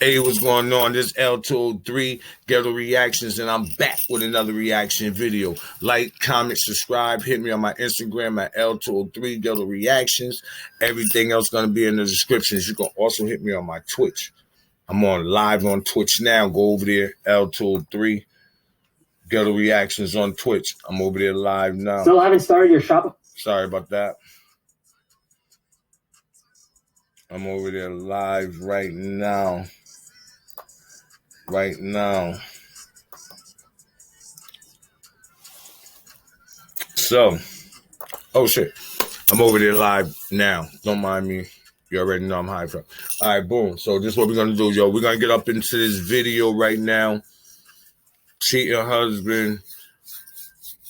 Hey, what's going on? This L203 Ghetto Reactions, and I'm back with another reaction video. Like, comment, subscribe. Hit me on my Instagram at L203 Ghetto Reactions. Everything else going to be in the descriptions. You can also hit me on my Twitch. I'm on live on Twitch now. Go over there, L203 Ghetto Reactions on Twitch. I'm over there live now. Still haven't started your shop? Sorry about that. I'm over there live right now. So, oh shit, I'm over there live now. Don't mind me. You already know I'm high from. All right, boom. So this is what we're gonna do, yo. We're gonna get up into this video right now. Cheating husband.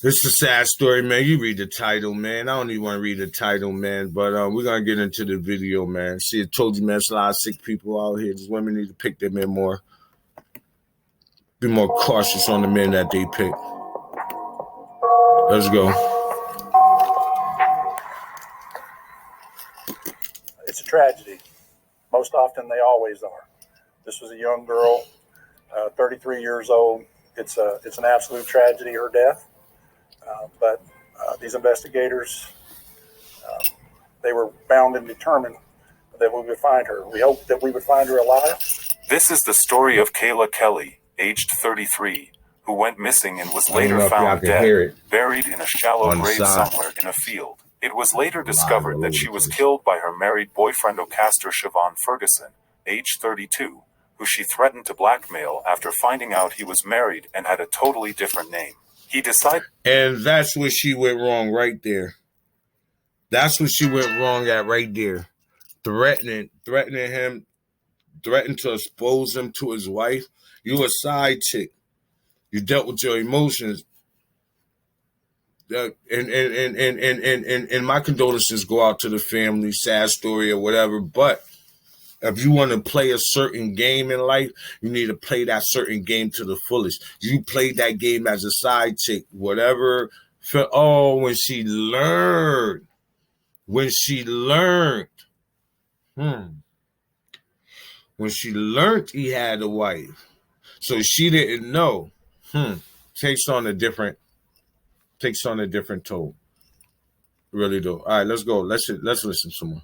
This is a sad story, man. You read the title, man. I don't even want to read the title, man. But we're gonna get into the video, man. See, I told you, man. There's a lot of sick people out here. These women need to pick their men more. Be more cautious on the men that they pick. Let's go. It's a tragedy. Most often they always are. This was a young girl, 33 years old. It's an absolute tragedy, her death. But these investigators, they were bound and determined that we would find her. We hoped that we would find her alive. This is the story of Kayla Kelly, aged 33, who went missing and was later found dead, buried in a shallow grave somewhere in a field. It was later discovered that she was killed by her married boyfriend Ocaster Siobhan Ferguson, age 32, who she threatened to blackmail after finding out he was married and had a totally different name. He decided... And that's where she went wrong right there. That's what she went wrong at right there. Threatening him, threatened to expose him to his wife. You a side chick. You dealt with your emotions. And my condolences go out to the family, sad story or whatever. But if you want to play a certain game in life, you need to play that certain game to the fullest. You played that game as a side chick, whatever. When she learned. When she learned he had a wife. So she didn't know. Takes on a different tone. Really do. All right, let's go. Let's listen some more.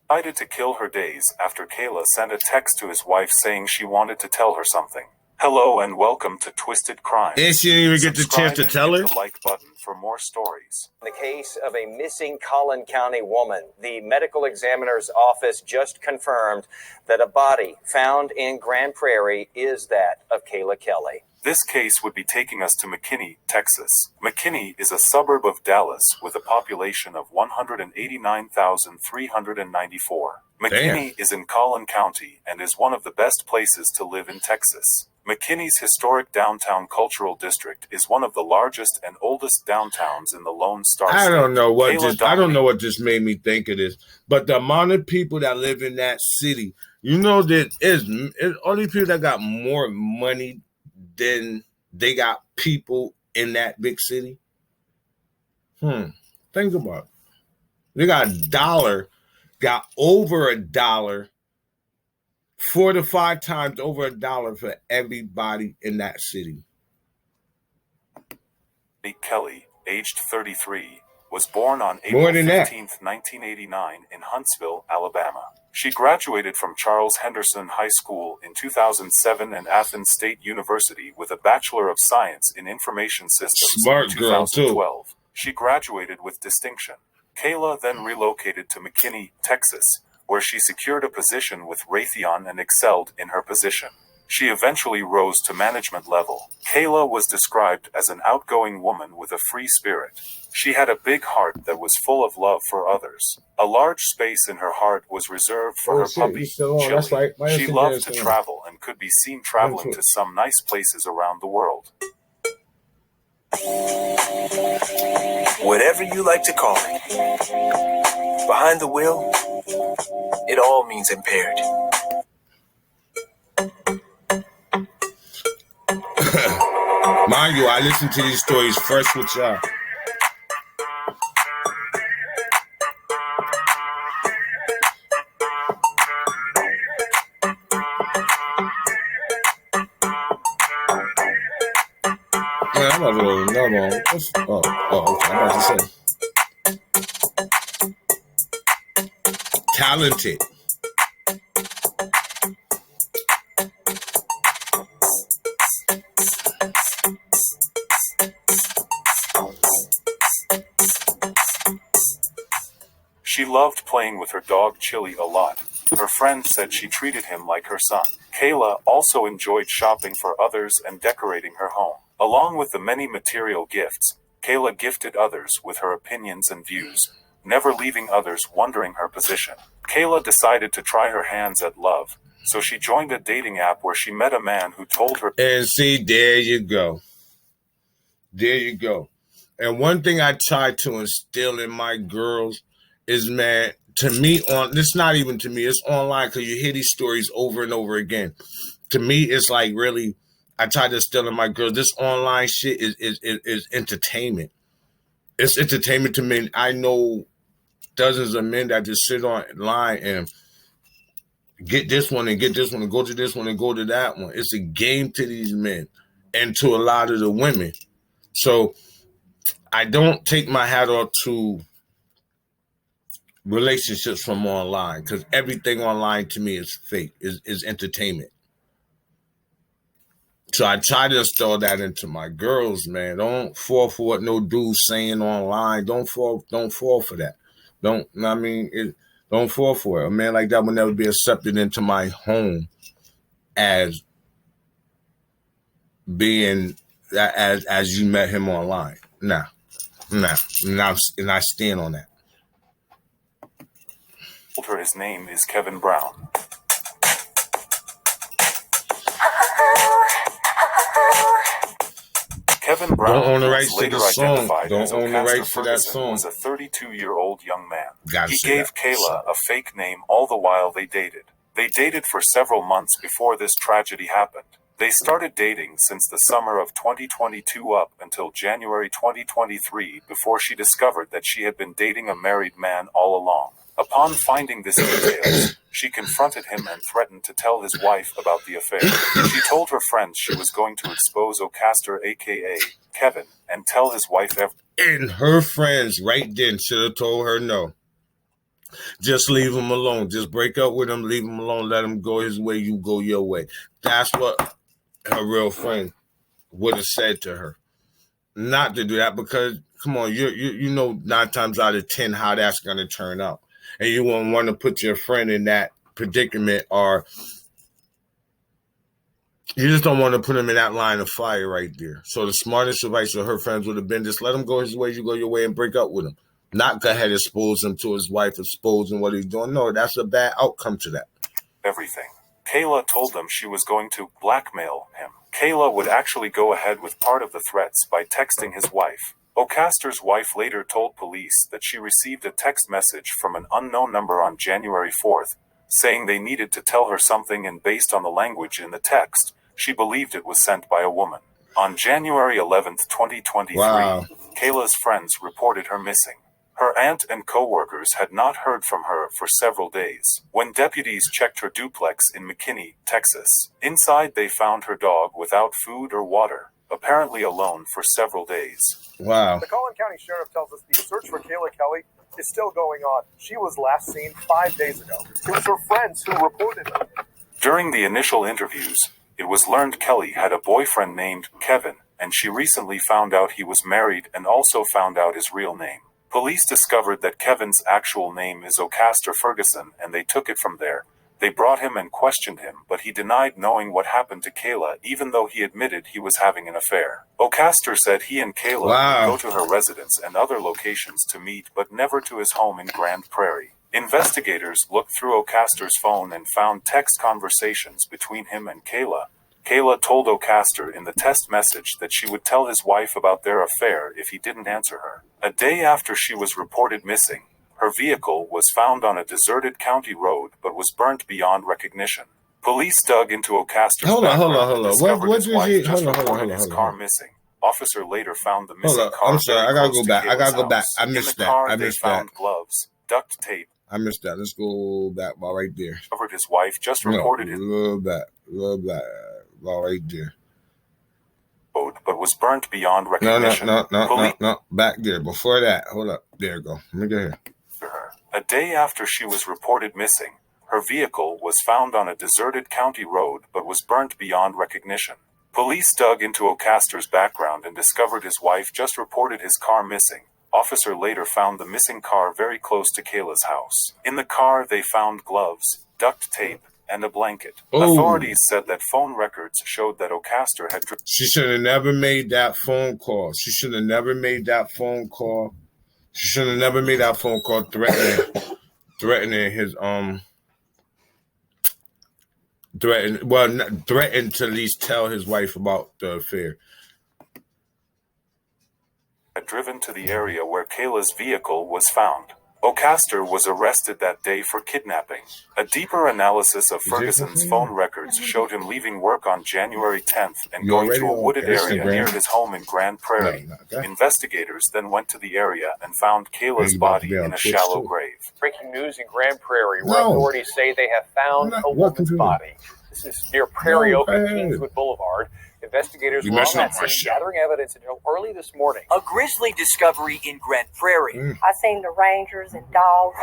Decided to kill her days after Kayla sent a text to his wife saying she wanted to tell her something. Hello and welcome to Twisted Crime. And she didn't even get the chance to tell her. Hit the like button for more stories. In the case of a missing Collin County woman, the medical examiner's office just confirmed that a body found in Grand Prairie is that of Kayla Kelly. This case would be taking us to McKinney, Texas. McKinney is a suburb of Dallas with a population of 189,394. McKinney is in Collin County and is one of the best places to live in Texas. McKinney's historic downtown cultural district is one of the largest and oldest downtowns in the Lone Star State. I don't know what just made me think of this, but the amount of people that live in that city, you know, that is all these people that got more money than they got people in that big city. Think about it. They got over $1, 4 to 5 times over $1 for everybody in that city. Kelly, aged 33, was born on April 15th, 1989 in Huntsville, Alabama. She graduated from Charles Henderson High School in 2007 and Athens State University with a Bachelor of Science in Information Systems in 2012. She graduated with distinction. Kayla then relocated to McKinney, Texas, where she secured a position with Raytheon and excelled in her position. She eventually rose to management level. Kayla was described as an outgoing woman with a free spirit. She had a big heart that was full of love for others. A large space in her heart was reserved for her puppy, Chili. Right. She loved to travel and could be seen traveling to some nice places around the world. Whatever you like to call it. Behind the wheel, it all means impaired. Mind you, I listen to these stories first with y'all. about to roll another one. Okay. I'm about to say. Talented. She loved playing with her dog Chili a lot. Her friends said she treated him like her son. Kayla also enjoyed shopping for others and decorating her home. Along with the many material gifts, Kayla gifted others with her opinions and views, never leaving others wondering her position. Kayla decided to try her hands at love, so she joined a dating app where she met a man who told her. And see, there you go. There you go. And one thing I try to instill in my girls is, man, to me, it's not even to me, it's online, because you hear these stories over and over again. To me, it's like, really, I try to instill in my girls, this online shit is entertainment. It's entertainment to men. I know dozens of men that just sit online and get this one and get this one and go to this one and go to that one. It's a game to these men and to a lot of the women. So I don't take my hat off to relationships from online, because everything online to me is fake, is entertainment. So I try to instill that into my girls, man. Don't fall for what no dude's saying online. Don't fall for that. Don't fall for it. A man like that will never be accepted into my home as being as you met him online. Nah. And I stand on that. Told her his name is Kevin Brown. Kevin Brown, don't own the rights later to the song. identified Don't as own the Ocaster rights to that Ferguson, song. was a 32-year-old young man. He Say gave that. Kayla a fake name all the while they dated. They dated for several months before this tragedy happened. They started dating since the summer of 2022 up until January 2023, before she discovered that she had been dating a married man all along. Upon finding this details, she confronted him and threatened to tell his wife about the affair. She told her friends she was going to expose Ocaster, aka Kevin, and tell his wife And her friends right then should have told her no. Just leave him alone. Just break up with him, leave him alone, let him go his way, you go your way. That's what her real friend would have said to her. Not to do that, because, come on, you know 9 times out of 10 how that's going to turn out. And you won't want to put your friend in that predicament, or you just don't want to put him in that line of fire right there. So the smartest advice of her friends would have been, just let him go his way, you go your way, and break up with him. Not go ahead and expose him to his wife, exposing what he's doing. No, that's a bad outcome to that. everything. Kayla told them she was going to blackmail him. Kayla would actually go ahead with part of the threats by texting his wife. Ocaster's wife later told police that she received a text message from an unknown number on January 4th, saying they needed to tell her something, and based on the language in the text, she believed it was sent by a woman. On January 11th, 2023, Wow. Kayla's friends reported her missing. Her aunt and co-workers had not heard from her for several days. When deputies checked her duplex in McKinney, Texas, inside they found her dog without food or water, apparently alone for several days. Wow. The Collin County Sheriff tells us the search for Kayla Kelly is still going on. She was last seen 5 days ago. It was her friends who reported her. During the initial interviews, it was learned Kelly had a boyfriend named Kevin, and she recently found out he was married and also found out his real name. Police discovered that Kevin's actual name is Ocaster Ferguson, and they took it from there. They brought him and questioned him, but he denied knowing what happened to Kayla, even though he admitted he was having an affair. Ocaster said he and Kayla would go to her residence and other locations to meet, but never to his home in Grand Prairie. Investigators looked through Ocaster's phone and found text conversations between him and Kayla. Kayla told Ocaster in the text message that she would tell his wife about their affair if he didn't answer her. A day after she was reported missing, her vehicle was found on a deserted county road but was burnt beyond recognition. Police dug into Ocaster's background and discovered his wife just reported his car missing. Officer later found the missing car. I'm sorry, I gotta go back. I In missed the that. car, I they missed that. found gloves, duct tape. I missed that. Let's go back about right there. Discovered his wife just reported his little back, about right there. but was burnt beyond No, recognition. no. Back there. Before that, hold up. There you go. Let me get here. A day after she was reported missing, her vehicle was found on a deserted county road but was burnt beyond recognition. Police dug into Ocaster's background and discovered his wife just reported his car missing. Officer later found the missing car very close to Kayla's house. In the car, they found gloves, duct tape, and a blanket. Ooh. Authorities said that phone records showed that Ocaster had She should have never made that phone call. She should have never made that phone call. She should have never made that phone call threatening his threatened to at least tell his wife about the affair. Had driven to the area where Kayla's vehicle was found. Ocaster was arrested that day for kidnapping. A deeper analysis of Ferguson's phone records showed him leaving work on January 10th and going to a wooded area near his home in Grand Prairie. Investigators then went to the area and found Kayla's body in a shallow grave. Breaking news in Grand Prairie, where authorities say they have found a woman's body. This is near Prairie Oak and Kingswood Boulevard. Investigators were on that scene gathering evidence until early this morning. A grisly discovery in Grand Prairie. I seen the rangers and dogs.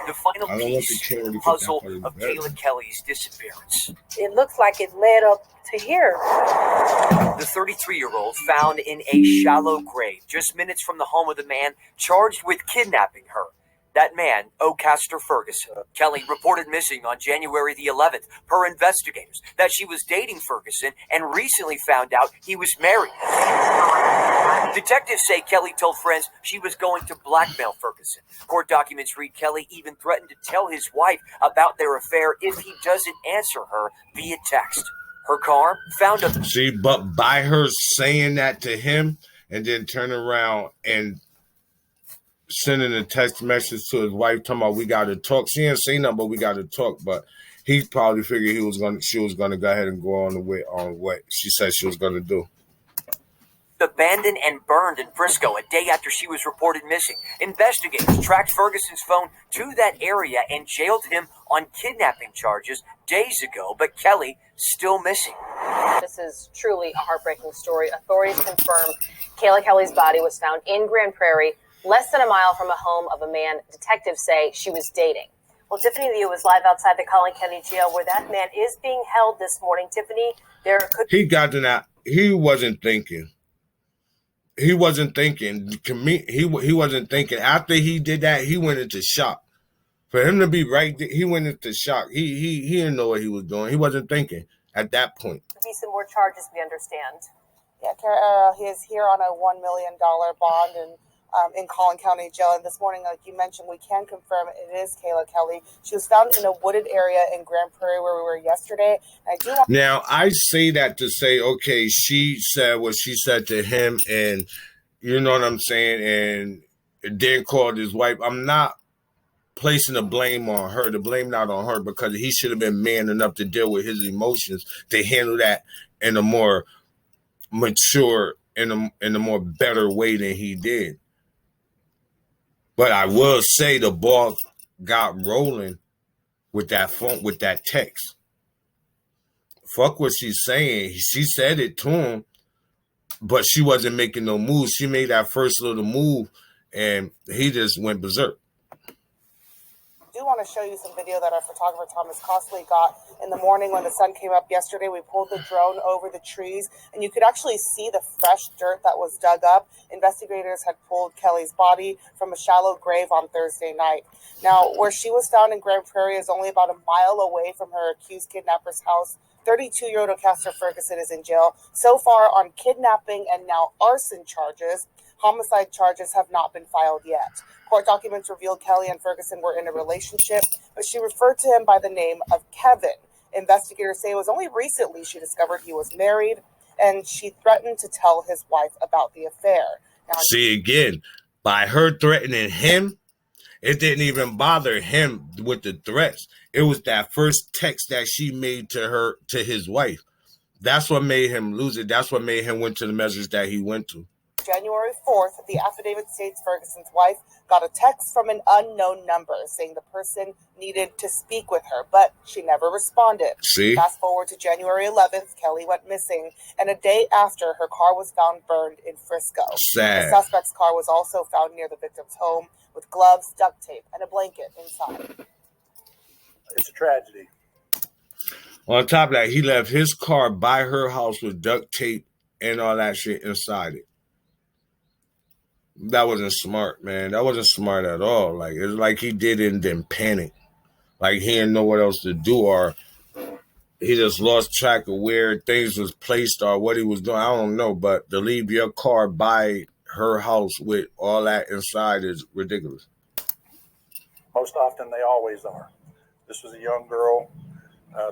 The final piece in the puzzle of Kayla Kelly's disappearance. It looks like it led up to here. The 33-year-old found in a shallow grave just minutes from the home of the man charged with kidnapping her. That man, Ocaster Ferguson. Kelly reported missing on January the 11th per investigators that she was dating Ferguson and recently found out he was married. Detectives say Kelly told friends she was going to blackmail Ferguson. Court documents read Kelly even threatened to tell his wife about their affair if he doesn't answer her via text. Her car found a... See, but by her saying that to him and then turn around and sending a text message to his wife talking about we got to talk. She didn't say nothing, but we got to talk. But he probably figured she was gonna go ahead and go on what she said she was gonna do. Abandoned and burned in Frisco a day after she was reported missing. Investigators tracked Ferguson's phone to that area and jailed him on kidnapping charges days ago, but Kelly still missing. This is truly a heartbreaking story. Authorities confirm Kayla Kelly's body was found in Grand Prairie, less than a mile from a home of a man detectives say she was dating. Well, Tiffany Liu was live outside the Collin County Jail where that man is being held this morning. Tiffany, there could... He got to that. He wasn't thinking. He wasn't thinking. He wasn't thinking. After he did that, he went into shock. For him to be right there, he went into shock. He didn't know what he was doing. He wasn't thinking at that point. be some more charges, we understand. Yeah, he is here on a $1 million bond and in Collin County Jail. And this morning, like you mentioned, we can confirm it is Kayla Kelly. She was found in a wooded area in Grand Prairie where we were yesterday. Now, I say that to say, okay, she said what she said to him, and you know what I'm saying, and then called his wife. I'm not placing the blame on her. The blame not on her, because he should have been man enough to deal with his emotions, to handle that in a more mature, in a more better way than he did. But I will say the ball got rolling with that phone, with that text. Fuck what she's saying. She said it to him, but she wasn't making no moves. She made that first little move, and he just went berserk. I do want to show you some video that our photographer Thomas Costley got in the morning when the sun came up yesterday. We pulled the drone over the trees, and you could actually see the fresh dirt that was dug up. Investigators had pulled Kelly's body from a shallow grave on Thursday night. Now, where she was found in Grand Prairie is only about a mile away from her accused kidnapper's house. 32-year-old Ocaster Ferguson is in jail so far on kidnapping and now arson charges. Homicide charges have not been filed yet. Court documents revealed Kelly and Ferguson were in a relationship, but she referred to him by the name of Kevin. Investigators say it was only recently she discovered he was married, and she threatened to tell his wife about the affair. Now, see, again, by her threatening him, it didn't even bother him with the threats. It was that first text that she made to his wife. That's what made him lose it. That's what made him went to the measures that he went to. January 4th, the affidavit states Ferguson's wife got a text from an unknown number saying the person needed to speak with her, but she never responded. See? Fast forward to January 11th, Kelly went missing, and a day after, her car was found burned in Frisco. Sad. The suspect's car was also found near the victim's home with gloves, duct tape, and a blanket inside. It's a tragedy. On top of that, he left his car by her house with duct tape and all that shit inside it. That wasn't smart, man. That wasn't smart at all. Like, it's like he did it and then panicked. Like he didn't know what else to do, or he just lost track of where things was placed or what he was doing. I don't know, but to leave your car by her house with all that inside is ridiculous. Most often, they always are. This was a young girl,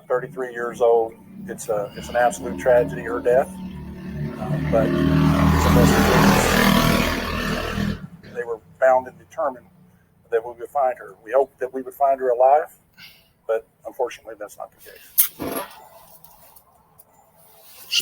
33 years old. It's an absolute tragedy, her death. But they were bound and determined that we would find her. We hoped that we would find her alive, but unfortunately, that's not the case.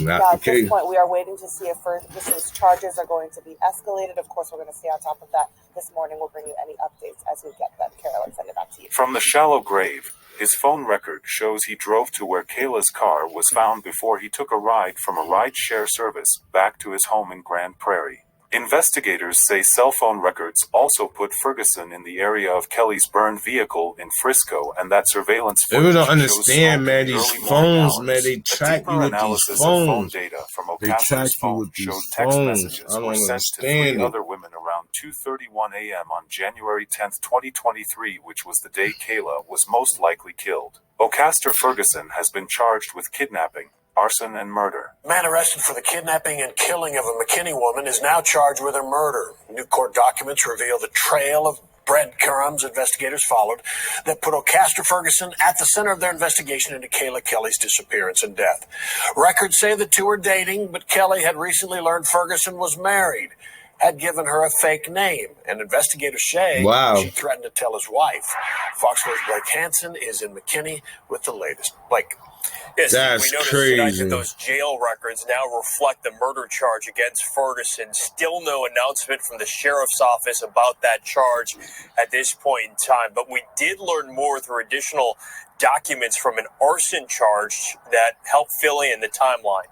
At this point, we are waiting to see if Ferguson's charges are going to be escalated. Of course, we're going to stay on top of that. This morning, we'll bring you any updates as we get them. Carolyn, send it back to you. From the shallow grave, his phone record shows he drove to where Kayla's car was found before he took a ride from a ride-share service back to his home in Grand Prairie. Investigators say cell phone records also put Ferguson in the area of Kelly's burned vehicle in Frisco, and that surveillance footage don't understand, man. These phones, man, they track you with these phones. Data from They track you with these phones. I don't understand it. Other women around 2:31 a.m. on January 10th, 2023, which was the day Kayla was most likely killed. Ocaster Ferguson has been charged with kidnapping, arson, and murder. The man arrested for the kidnapping and killing of a McKinney woman is now charged with her murder. New court documents reveal the trail of breadcrumbs investigators followed that put Ocaster Ferguson at the center of their investigation into Kayla Kelly's disappearance and death. Records say the two were dating, but Kelly had recently learned Ferguson was married, had given her a fake name, and investigators say she threatened to tell his wife. Fox News' Blake Hansen is in McKinney with the latest. Blake. Yes, that's we noticed crazy. tonight that those jail records now reflect the murder charge against Ferguson. Still no announcement from the sheriff's office about that charge at this point in time. But we did learn more through additional documents from an arson charge that helped fill in the timeline.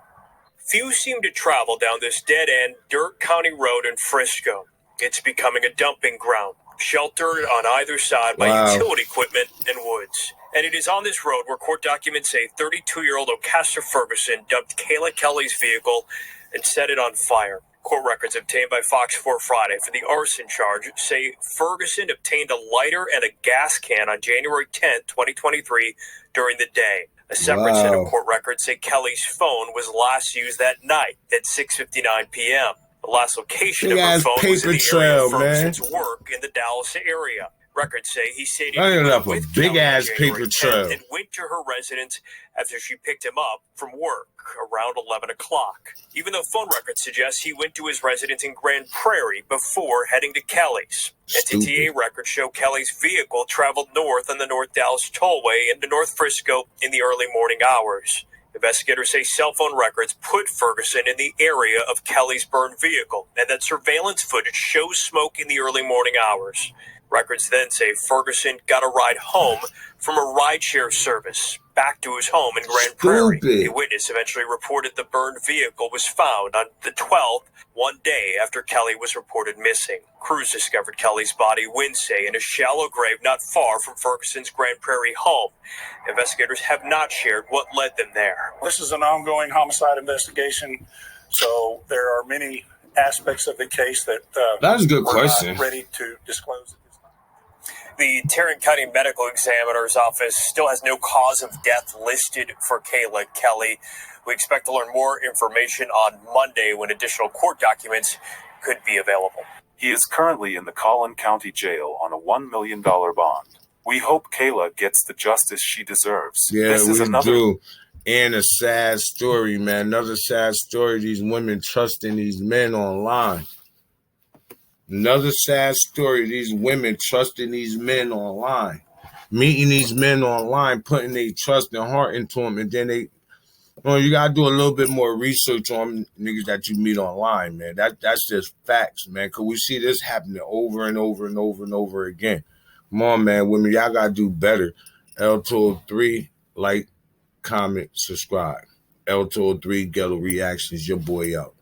Few seem to travel down this dead-end dirt county road in Frisco. It's becoming a dumping ground, sheltered on either side by utility equipment and woods. And it is on this road where court documents say 32-year-old Ocaster Ferguson dumped Kayla Kelly's vehicle and set it on fire. Court records obtained by Fox 4 Friday for the arson charge say Ferguson obtained a lighter and a gas can on January 10th, 2023 during the day. A separate set of court records say Kelly's phone was last used that night at 6:59 p.m. The last location of her phone was in the area of Ferguson's work in the Dallas area. Records say he stayed with big ass January paper trail and went to her residence after she picked him up from work around 11 o'clock. Even though phone records suggest he went to his residence in Grand Prairie before heading to Kelly's. NTTA records show Kelly's vehicle traveled north on the North Dallas Tollway into North Frisco in the early morning hours. Investigators say cell phone records put Ferguson in the area of Kelly's burned vehicle, and that surveillance footage shows smoke in the early morning hours. Records then say Ferguson got a ride home from a rideshare service back to his home in Grand Prairie. A witness eventually reported the burned vehicle was found on the 12th, one day after Kelly was reported missing. Crews discovered Kelly's body Wednesday in a shallow grave not far from Ferguson's Grand Prairie home. Investigators have not shared what led them there. This is an ongoing homicide investigation, so there are many aspects of the case that that's a good question. Not ready to disclose. The Tarrant County Medical Examiner's Office still has no cause of death listed for Kayla Kelly. We expect to learn more information on Monday when additional court documents could be available. He is currently in the Collin County Jail on a $1 million bond. We hope Kayla gets the justice she deserves. Yeah, this is we do. And a sad story, man. Another sad story. These women trusting these men online. Another sad story. These women trusting these men online. Meeting these men online, putting their trust and heart into them. And then Well, you gotta do a little bit more research on niggas that you meet online, man. That's just facts, man. Cause we see this happening over and over and over and over again. Come on, man, women, y'all gotta do better. L203, like, comment, subscribe. L203 Ghetto Reactions, your boy out.